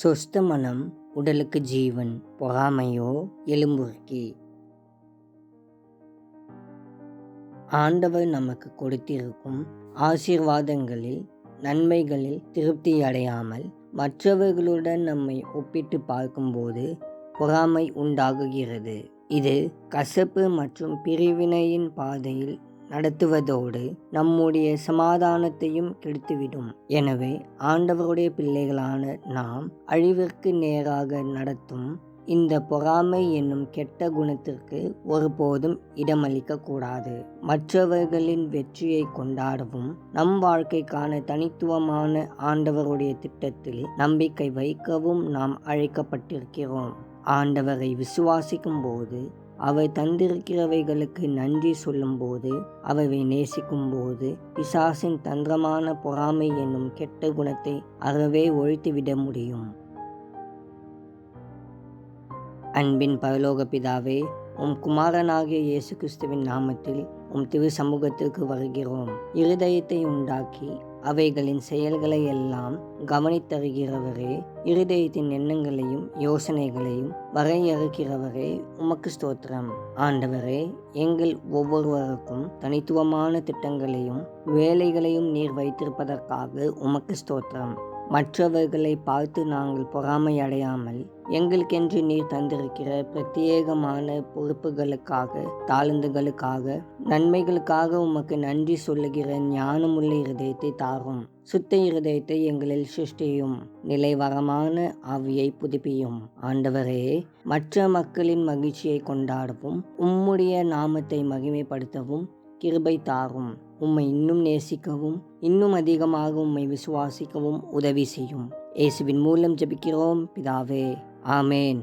சொஸ்த மனம் உடலுக்கு ஜீவன், பொறாமையோ எலும்புருக்கி. ஆண்டவர் நமக்கு கொடுத்திருக்கும் ஆசீர்வாதங்களில், நன்மைகளில் திருப்தி அடையாமல் மற்றவர்களுடன் நம்மை ஒப்பிட்டு பார்க்கும்போது பொறாமை உண்டாகுகிறது. இது கசப்பு மற்றும் பிரிவினையின் பாதையில் நடத்துவதோடு நம்முடைய சமாதானத்தையும் கெடுத்துவிடும். எனவே ஆண்டவருடைய பிள்ளைகளான நாம் அழிவிற்கு நேராக நடத்தும் இந்த பொறாமை என்னும் கெட்ட குணத்திற்கு ஒருபோதும் இடமளிக்க கூடாது. மற்றவர்களின் வெற்றியை கொண்டாடவும் நம் வாழ்க்கைக்கான தனித்துவமான ஆண்டவருடைய திட்டத்தில் நம்பிக்கை வைக்கவும் நாம் அழைக்கப்பட்டிருக்கிறோம். ஆண்டவரை விசுவாசிக்கும் போது, அவர் தந்திருக்கிறவைகளுக்கு நன்றி சொல்லும்போது, அவரை நேசிக்கும் போது பிசாசின் தந்திரமான பொறாமை என்னும் கெட்ட குணத்தை அறவே ஒழித்துவிட முடியும். அன்பின் பரலோக பிதாவே, உம் குமாரனாகிய இயேசு கிறிஸ்துவின் நாமத்தில் உம் திரு சமூகத்திற்கு வருகிறோம். இருதயத்தை உண்டாக்கி அவைகளின் செயல்களை எல்லாம் கவனித்தருகிறவரே, இருதயத்தின் எண்ணங்களையும் யோசனைகளையும் வரையறுக்கிறவரே, உமக்கு ஸ்தோத்திரம். ஆண்டவரே, எங்கள் ஒவ்வொருவருக்கும் தனித்துவமான திட்டங்களையும் வேலைகளையும் நீர் வைத்திருப்பதற்காக உமக்கு ஸ்தோத்திரம். மற்றவர்களை பார்த்து நாங்கள் பொறாமை அடையாமல், எங்களுக்கென்று நீர் தந்திருக்கிற பிரத்யேகமான பொறுப்புகளுக்காக, தாளந்துகளுக்காக, நன்மைகளுக்காக உமக்கு நன்றி சொல்லுகிற ஞானமுள்ள இருதயத்தை தாரும். சுத்த இருதயத்தை எங்களில் சிருஷ்டியும், நிலைவரமான ஆவியை புதுப்பியும். ஆண்டவரே, மற்ற மக்களின் மகிழ்ச்சியை கொண்டாடவும் உம்முடைய நாமத்தை மகிமைப்படுத்தவும் கிருபை தாரும். உம்மை இன்னும் நேசிக்கவும், இன்னும் அதிகமாக உம்மை விசுவாசிக்கவும் உதவி செய்யும். இயேசுவின் மூலம் ஜெபிக்கிறோம் பிதாவே, ஆமேன்.